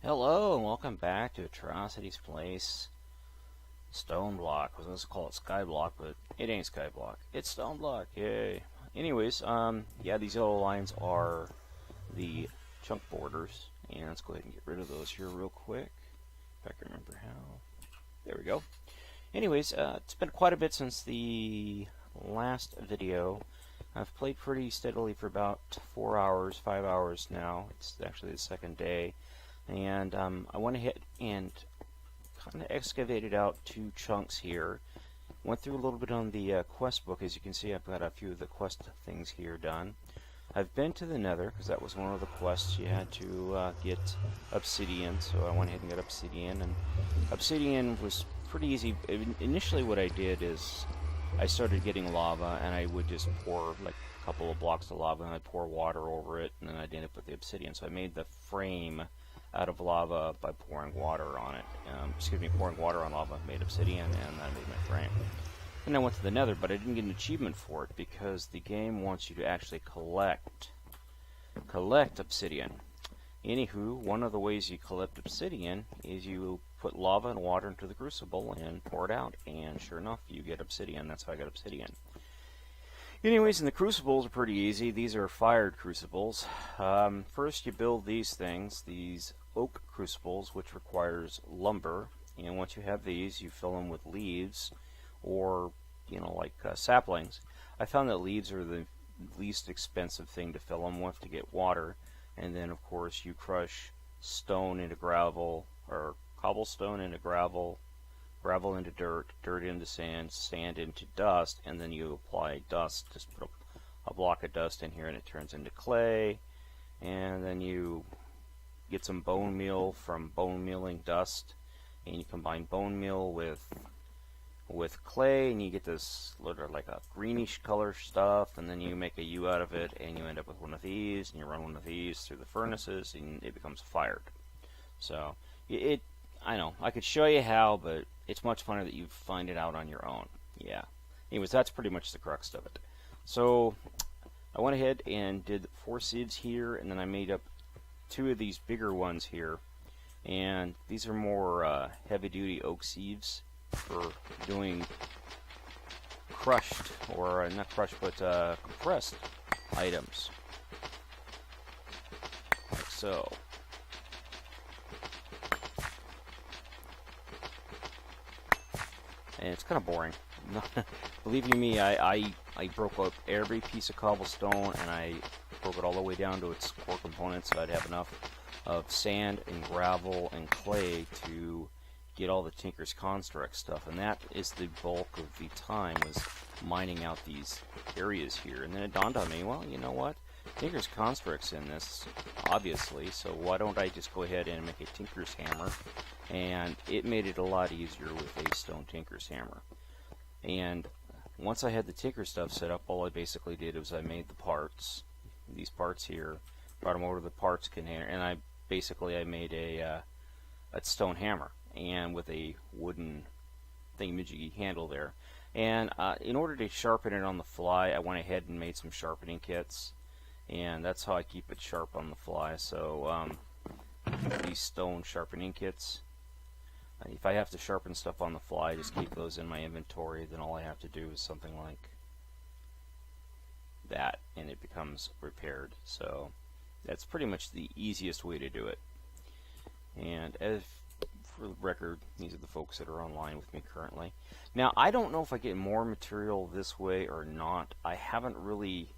Hello and welcome back to Atrocity's Place. Stoneblock. I was going to call it Skyblock, but it ain't Skyblock. It's Stoneblock. Yay. Anyways, yeah, these yellow lines are the chunk borders, and let's go ahead and get rid of those here real quick. If I can remember how. There we go. Anyways, it's been quite a bit since the last video. I've played pretty steadily for about 4 hours, 5 hours now. It's actually the second day. And I went ahead and kind of excavated out 2 chunks here. Went through a little bit on the quest book. As you can see, I've got a few of the quest things here done. I've been to the Nether, because that was one of the quests. You had to get obsidian, so I went ahead and got obsidian. And obsidian was pretty easy. Initially what I did is I started getting lava, and I would just pour like a couple of blocks of lava, and I'd pour water over it, and then I'd end up with the obsidian. So I made the frame out of lava by pouring water on it. Pouring water on lava made obsidian, and I made my frame. And I went to the Nether, but I didn't get an achievement for it because the game wants you to actually collect obsidian. Anywho, one of the ways you collect obsidian is you put lava and water into the crucible and pour it out, and sure enough, you get obsidian. That's how I got obsidian. Anyways, and the crucibles are pretty easy. These are fired crucibles. First, you build these things, these oak crucibles, which requires lumber. And once you have these, you fill them with leaves, or like saplings. I found that leaves are the least expensive thing to fill them with to get water. And then, of course, you crush stone into gravel, or cobblestone into gravel, gravel into dirt, dirt into sand, sand into dust, and then you apply dust. Just put a block of dust in here and it turns into clay. And then you get some bone meal from bone mealing dust, and you combine bone meal with clay, and you get this like a greenish color stuff, and then you make a U out of it, and you end up with one of these, and you run one of these through the furnaces, and it becomes fired. So I know I could show you how, but it's much funner that you find it out on your own. Yeah. Anyways, that's pretty much the crux of it. So I went ahead and did 4 sieves here, and then I made up 2 of these bigger ones here. And these are more heavy-duty oak sieves for doing crushed, or not crushed, but compressed items. Like so. And it's kind of boring. Believe you me, I broke up every piece of cobblestone, and I broke it all the way down to its core components, so I'd have enough of sand and gravel and clay to get all the Tinker's Construct stuff. And that is the bulk of the time, was mining out these areas here. And then it dawned on me, well, you know what? Tinker's Construct's in this, obviously, so why don't I just go ahead and make a Tinker's Hammer? And it made it a lot easier with a stone Tinker's Hammer. And once I had the Tinker stuff set up, all I basically did was I made the parts, these parts here, brought them over to the parts container, and I made a stone hammer, and with a wooden thingamajiggy handle there. And in order to sharpen it on the fly, I went ahead and made some sharpening kits, and that's how I keep it sharp on the fly. So these stone sharpening kits. If I have to sharpen stuff on the fly, just keep those in my inventory. Then all I have to do is something like that, and it becomes repaired. So that's pretty much the easiest way to do it. And as for the record, these are the folks that are online with me currently. Now, I don't know if I get more material this way or not. I haven't really,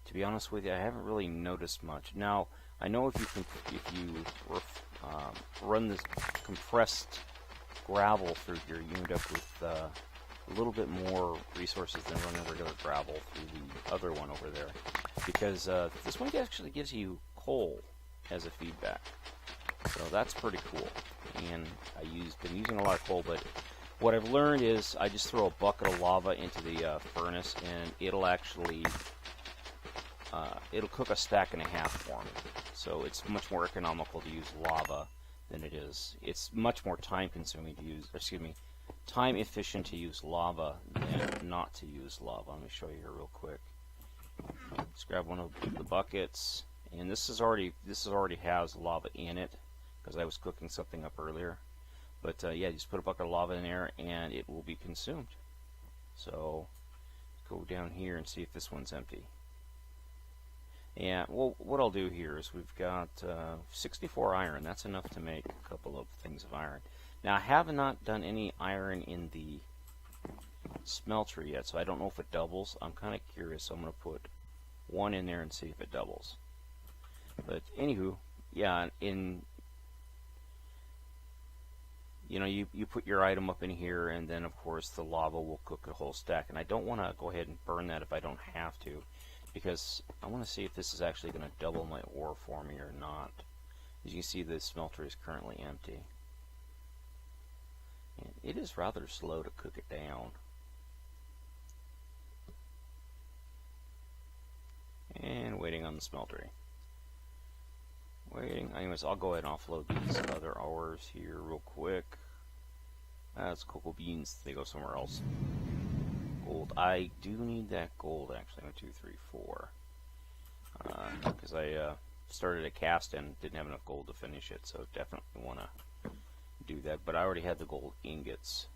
to be honest with you, I haven't really noticed much. Now, I know if you run this compressed gravel through here, you end up with a little bit more resources than running regular gravel through the other one over there, because this one actually gives you coal as a feedback. So that's pretty cool. And been using a lot of coal, but what I've learned is I just throw a bucket of lava into the furnace, and it'll actually it'll cook a stack and a half for me. So it's much more economical to use lava than it is. It's much more time consuming to use, time efficient to use lava than not to use lava. Let me show you here real quick. Let's grab one of the buckets, and this already has lava in it. because I was cooking something up earlier. But yeah, just put a bucket of lava in there and it will be consumed. So go down here and see if this one's empty. Yeah, well, what I'll do here is we've got 64 iron. That's enough to make a couple of things of iron. Now, I have not done any iron in the smelter yet, so I don't know if it doubles. I'm kind of curious, so I'm going to put one in there and see if it doubles. But anywho, yeah, you put your item up in here, and then of course the lava will cook a whole stack. And I don't want to go ahead and burn that if I don't have to, because I want to see if this is actually going to double my ore for me or not. As you can see, the smelter is currently empty. And it is rather slow to cook it down. And waiting on the smeltery. Waiting. Anyways, I'll go ahead and offload these other ores here real quick. That's cocoa beans. They go somewhere else. Gold. I do need that gold, actually. 1, 2, 3, 4. Because I started a cast and didn't have enough gold to finish it, so definitely want to do that. But I already had the gold ingots.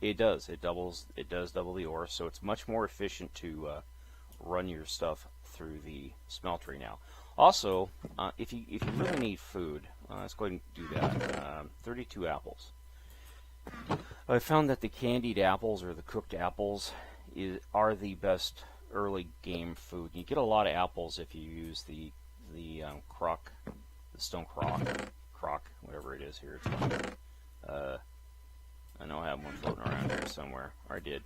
It does. It doubles. It does double the ore, so it's much more efficient to run your stuff through the smeltery now. Also, if you really need food, let's go ahead and do that. 32 apples. I found that the candied apples or the cooked apples are the best early game food. You get a lot of apples if you use the crock, the stone crock, whatever it is here. I know I have one floating around here somewhere. Or I did.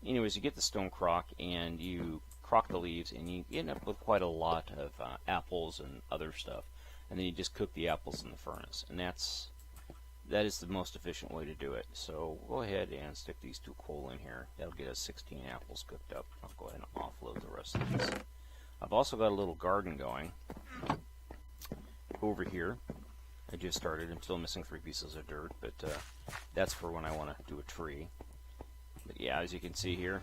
Anyways, you get the stone crock and you crock the leaves, and you end up with quite a lot of apples and other stuff. And then you just cook the apples in the furnace, and that is the most efficient way to do it. So go ahead and stick these 2 coal in here. That'll get us 16 apples cooked up. I'll go ahead and offload the rest of these. I've also got a little garden going over here. I just started. I'm still missing 3 pieces of dirt, but that's for when I want to do a tree. But yeah, as you can see here,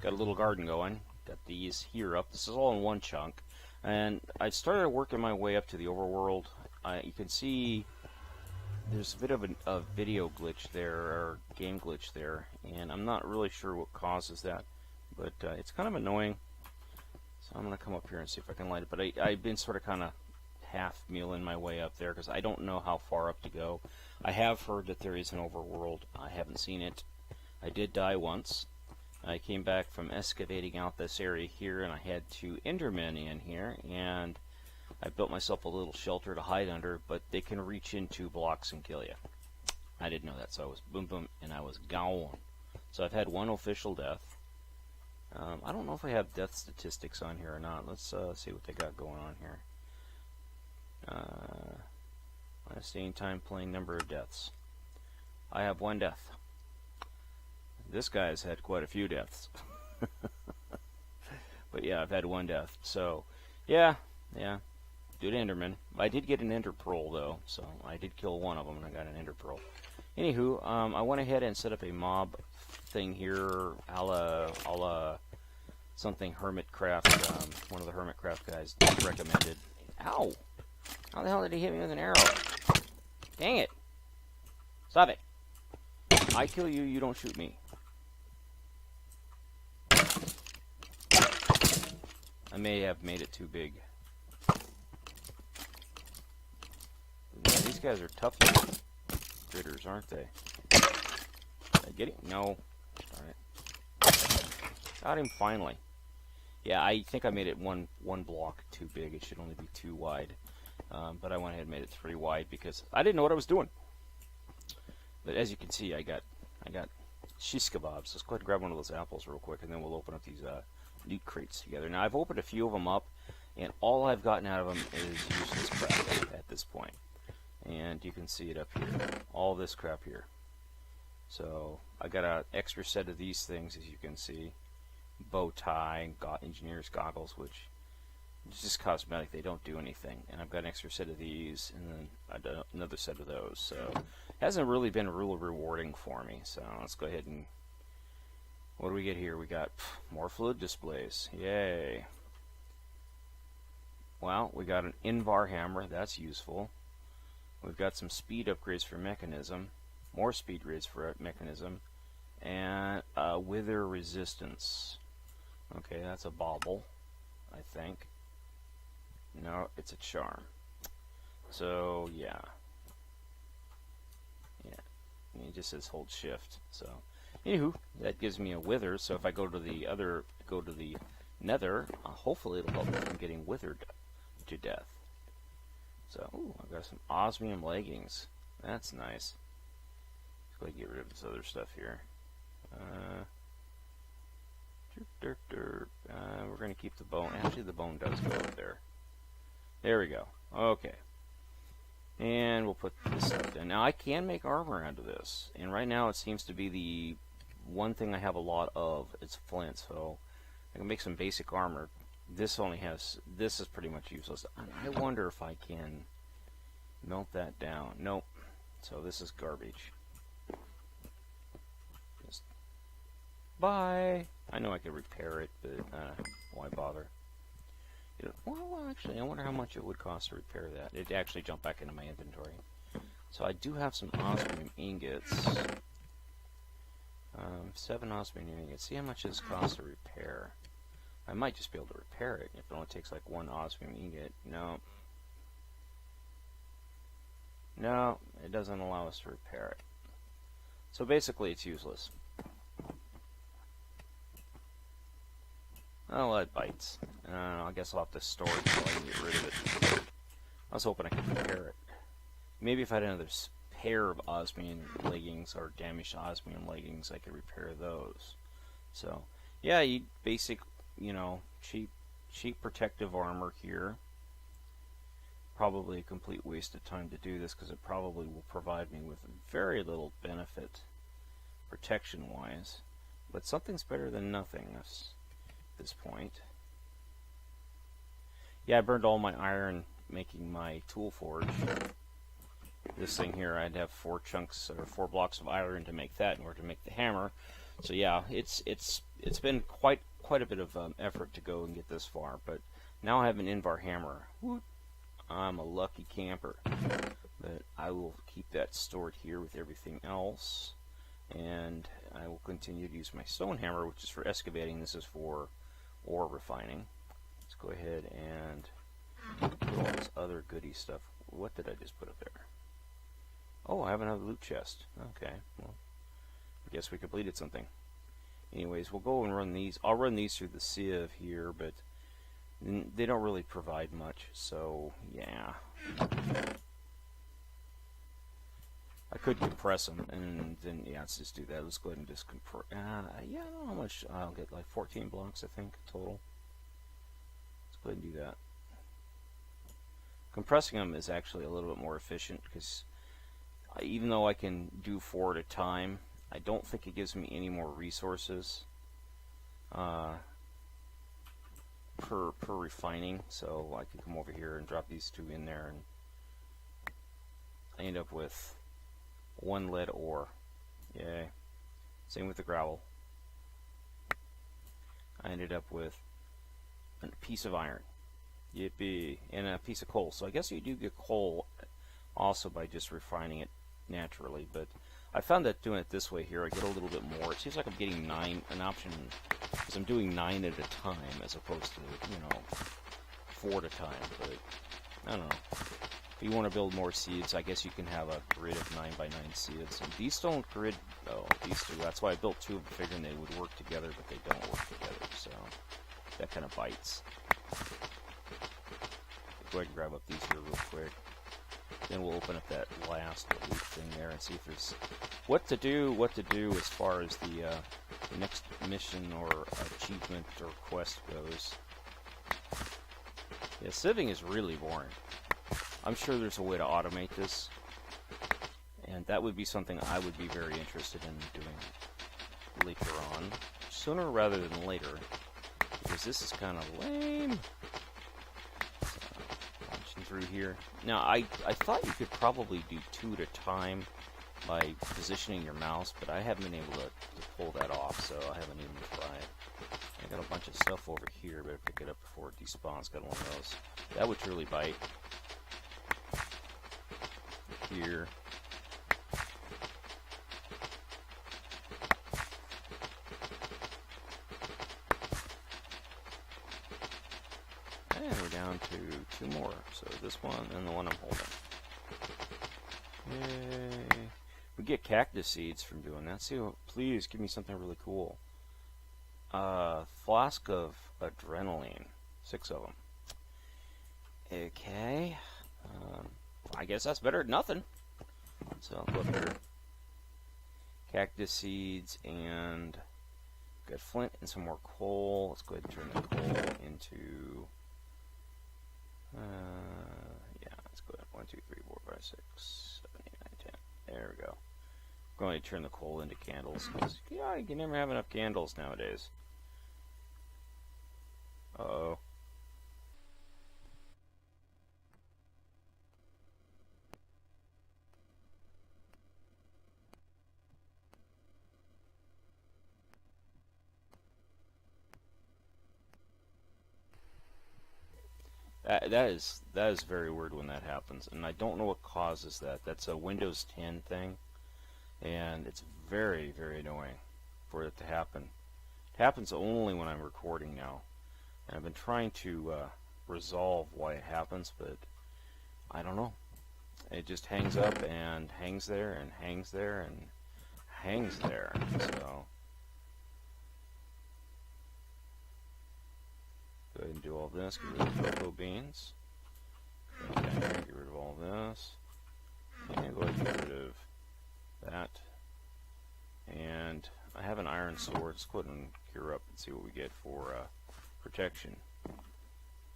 got a little garden going. Got these here up. This is all in one chunk. And I started working my way up to the overworld. You can see there's a bit of a video glitch there, or game glitch there, and I'm not really sure what causes that, but it's kind of annoying. So I'm going to come up here and see if I can light it. But I've been sort of kind of half mealing my way up there because I don't know how far up to go. I have heard that there is an overworld. I haven't seen it. I did die once. I came back from excavating out this area here, and I had 2 Endermen in here, and I built myself a little shelter to hide under, but they can reach into blocks and kill you. I didn't know that, so I was boom boom, and I was gone. So I've had 1 official death. I don't know if I have death statistics on here or not. Let's see what they got going on here. Last staying time playing, number of deaths. I have 1 death. This guy's had quite a few deaths. But yeah, I've had 1 death. So, yeah. Good Enderman. I did get an Ender Pearl, though. So, I did kill 1 of them, and I got an Ender Pearl. Anywho, I went ahead and set up a mob thing here, a la something Hermitcraft. One of the Hermitcraft guys recommended. Ow! How the hell did he hit me with an arrow? Dang it! Stop it! I kill you, you don't shoot me. I may have made it too big. Yeah, these guys are tough little critters, aren't they? Did I get him? No. Alright. Got him finally. Yeah, I think I made it one block too big. It should only be 2 wide. But I went ahead and made it 3 wide because I didn't know what I was doing. But as you can see, I got shish kebabs. Let's go ahead and grab one of those apples real quick, and then we'll open up these loot crates together. Now, I've opened a few of them up, and all I've gotten out of them is useless crap at this point. And you can see it up here. All this crap here. So, I got an extra set of these things, as you can see. Bow tie, engineer's goggles, which is just cosmetic. They don't do anything. And I've got an extra set of these, and then another set of those. So, it hasn't really been really rewarding for me. So, let's go ahead and... What do we get here? We got more fluid displays. Yay. Well, we got an Invar hammer. That's useful. We've got some speed upgrades for mechanism, more speed upgrades for mechanism, and wither resistance. Okay, that's a bauble, I think. No, it's a charm. So yeah, it just says hold shift. So, anywho, that gives me a wither. So if I go to the nether, hopefully it'll help me from getting withered to death. So, ooh, I've got some osmium leggings. That's nice. Let's go ahead and get rid of this other stuff here. We're going to keep the bone. Actually, the bone does go up there. There we go. Okay. And we'll put this stuff in. Now, I can make armor out of this. And right now, it seems to be the one thing I have a lot of. It's flint, so I can make some basic armor. This is pretty much useless. I wonder if I can melt that down. Nope. So this is garbage. Just bye. I know I could repair it, but why bother? Well, actually, I wonder how much it would cost to repair that. It'd actually jump back into my inventory. So I do have some osmium ingots. 7 osmium ingots. See how much this costs to repair. I might just be able to repair it if it only takes like 1 osmium ingot. No. No, it doesn't allow us to repair it. So basically it's useless. Oh, that bites. I guess I'll have to store it so I can get rid of it. I was hoping I could repair it. Maybe if I had another pair of osmium leggings or damaged osmium leggings, I could repair those. So, yeah, basic, cheap protective armor here. Probably a complete waste of time to do this because it probably will provide me with very little benefit protection-wise. But something's better than nothing at this point. Yeah, I burned all my iron making my tool forge. This thing here, I'd have 4 chunks or 4 blocks of iron to make that in order to make the hammer. So yeah, it's been quite a bit of effort to go and get this far, but now I have an Invar hammer. Whoop. I'm a lucky camper. But I will keep that stored here with everything else, and I will continue to use my stone hammer, which is for excavating. This is for ore refining. Let's go ahead and put all this other goody stuff. What did I just put up there? Oh, I have another loot chest. Okay, well, I guess we completed something. Anyways, we'll go and run these. I'll run these through the sieve here, but they don't really provide much, so yeah. I could compress them, and then, yeah, let's just do that. Let's go ahead and just compress. Yeah, I don't know how much. I'll get like 14 blocks, I think, total. Let's go ahead and do that. Compressing them is actually a little bit more efficient, because even though I can do 4 at a time, I don't think it gives me any more resources per refining. So I can come over here and drop these 2 in there, and I end up with 1 lead ore. Yay. Same with the gravel. I ended up with a piece of iron. Yippee. And a piece of coal. So I guess you do get coal also by just refining it naturally, but I found that doing it this way here, I get a little bit more. It seems like I'm getting 9, an option, because I'm doing 9 at a time as opposed to, 4 at a time. But I don't know. If you want to build more seeds, I guess you can have a grid of 9 by 9 seeds. And these don't grid, though. These two, that's why I built 2 of them, figuring they would work together, but they don't work together. So that kind of bites. Go ahead and grab up these here real quick. Then we'll open up that last loot thing there and see if there's what to do as far as the next mission or achievement or quest goes. Yeah, sieving is really boring. I'm sure there's a way to automate this, and that would be something I would be very interested in doing later on, sooner rather than later, because this is kind of lame. Through here. Now, I thought you could probably do 2 at a time by positioning your mouse, but I haven't been able to pull that off, so I haven't even tried. I got a bunch of stuff over here, but I pick it up before it despawns. Got one of those. That would truly bite. here. And we're down to 2 more. So this one and the one I'm holding. Yay. We get cactus seeds from doing that. See, please give me something really cool. Flask of adrenaline. 6 of them. Okay. I guess that's better than nothing. So I'll go up here. Cactus seeds and got flint and some more coal. Let's go ahead and turn the coal into yeah, let's go ahead. 1, 2, 3, 4, 5, 6, 7, 8, 9, 10. There we go. I'm going to turn the coal into candles because yeah, you can never have enough candles nowadays. Uh-oh. That is very weird when that happens, and I don't know what causes that. That's a Windows 10 thing, and it's very, very annoying for it to happen. It happens only when I'm recording now, and I've been trying to resolve why it happens, but I don't know. It just hangs up and hangs there and hangs there and hangs there. So go ahead and do all this. Get rid of the cocoa beans. Okay, get rid of all this. And go ahead and get rid of that. And I have an iron sword. Let's go ahead and gear up and see what we get for protection.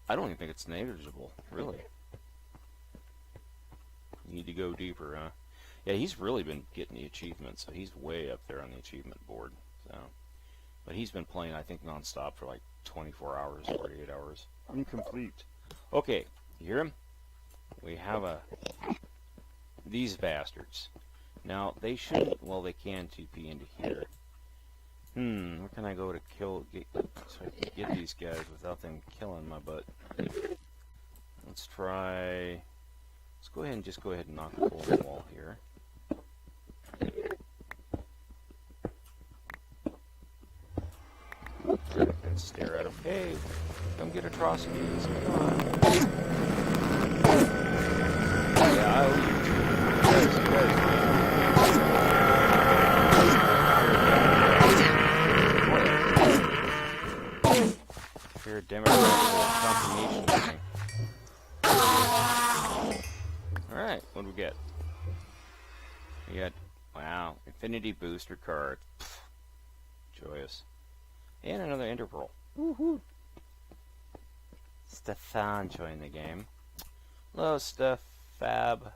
I don't even think it's negligible, really. You need to go deeper, huh? Yeah, he's really been getting the achievements, so he's way up there on the achievement board. So, but he's been playing, I think, non-stop for like 24 hours, 48 hours. Incomplete. Okay, you hear him? We have these bastards. Now, they shouldn't, well, they can TP into here. Where can I go to so I can get these guys without them killing my butt? Let's try, let's go ahead and just knock a hole in the wall here. And stare at him. Hey, come get atrocities. Come on. Yeah, I owe you two. You're a Democrat confirmation. Alright, what do we get? We got, wow, Infinity Booster card. Pfft, joyous. And another Ender Pearl. Woohoo! Stefan joined the game. Hello, Stefab.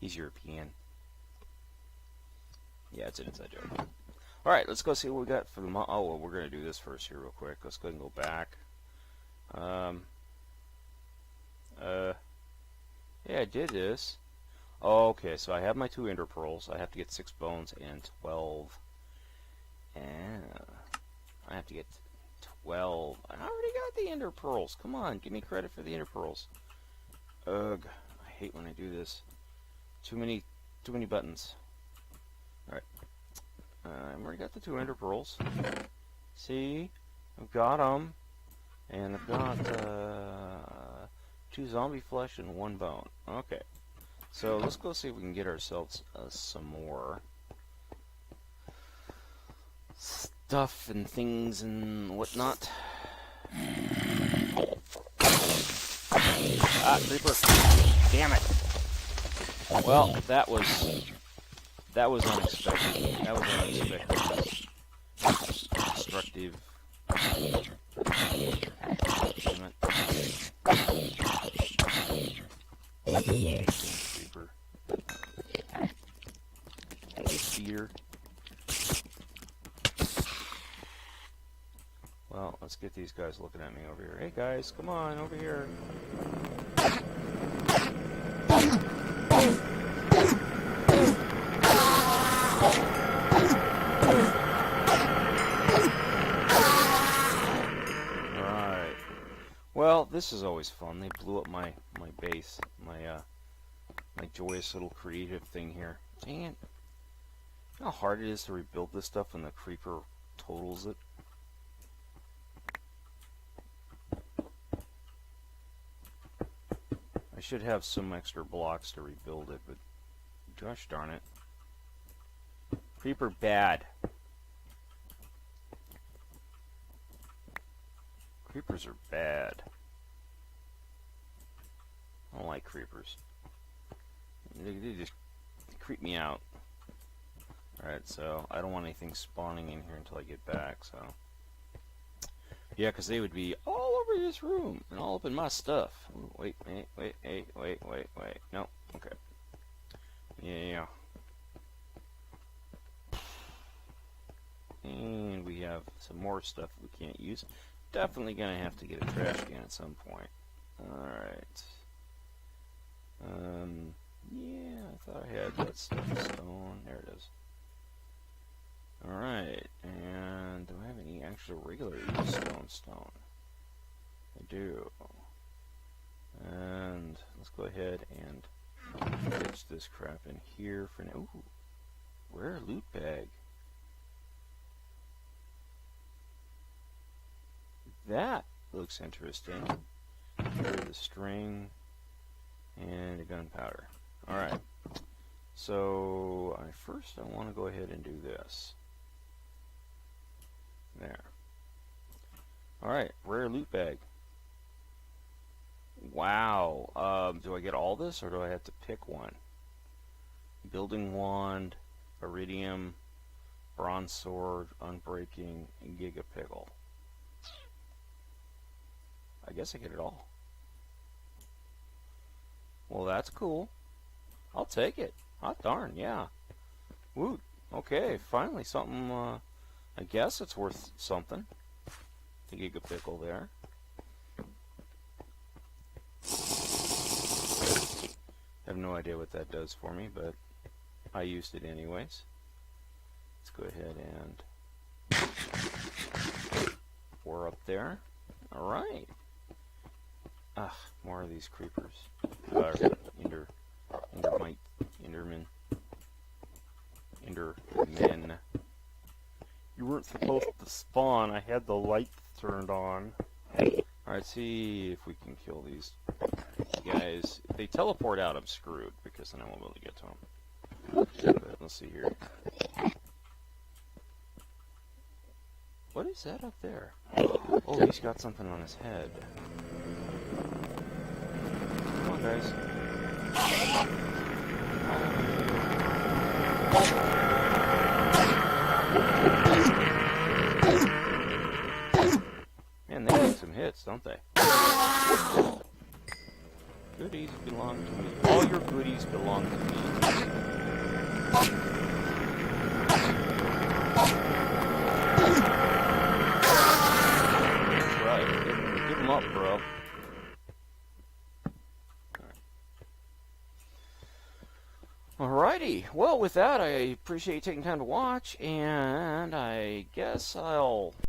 He's European. Yeah, it's an inside joke. Alright, let's go see what we got for the oh, well, we're going to do this first here real quick. Let's go ahead and go back. Yeah, I did this. Oh, okay, so I have my 2 Ender Pearls. I have to get 6 bones and 12. And I have to get 12. I already got the Ender Pearls. Come on, give me credit for the Ender Pearls. Ugh, I hate when I do this. Too many buttons. Alright. I've already got the 2 Ender Pearls. See? I've got them. And I've got 2 zombie flesh and 1 bone. Okay. So let's go see if we can get ourselves some more stuff and things and whatnot. Ah, creeper! Damn it! Well, that was unexpected. That was unexpected. Destructive. Creeper. Feeder. Well, let's get these guys looking at me over here. Hey guys, come on over here. Alright. Well, this is always fun. They blew up my base, my my joyous little creative thing here. Dang it. You know how hard it is to rebuild this stuff when the creeper totals it? I should have some extra blocks to rebuild it, but gosh darn it. Creeper bad. Creepers are bad. I don't like creepers. They just creep me out. Alright, so I don't want anything spawning in here until I get back, so. Yeah, because they would be all over this room and all up in my stuff. Ooh, wait. No, okay. Yeah. And we have some more stuff we can't use. Definitely going to have to get a trash can at some point. Alright. Yeah, I thought I had that stone. There it is. Alright, and do I have any actual regular stone? I do. And let's go ahead and ditch this crap in here for now. Ooh, rare loot bag. That looks interesting. Carry the string and the gunpowder. Alright. So first I want to go ahead and do this. There. Alright, rare loot bag. Wow. Do I get all this or do I have to pick one? Building wand, iridium, bronze sword, unbreaking, and giga pickle. I guess I get it all. Well, that's cool. I'll take it. Hot darn, yeah. Woot. Okay, finally something, I guess it's worth something. The giga pickle there. I have no idea what that does for me, but I used it anyways. Let's go ahead and pour up there. Alright. Ah, more of these creepers. Endermen. You weren't supposed to spawn. I had the light turned on. Alright, see if we can kill these guys. If they teleport out, I'm screwed, because then I won't be able to get to them. But let's see here. What is that up there? Oh, he's got something on his head. Come on, guys. Man, they take some hits, don't they? Goodies belong to me. All your goodies belong to me. That's right. Give them up, bro. Alrighty, well with that I appreciate you taking time to watch, and I guess I'll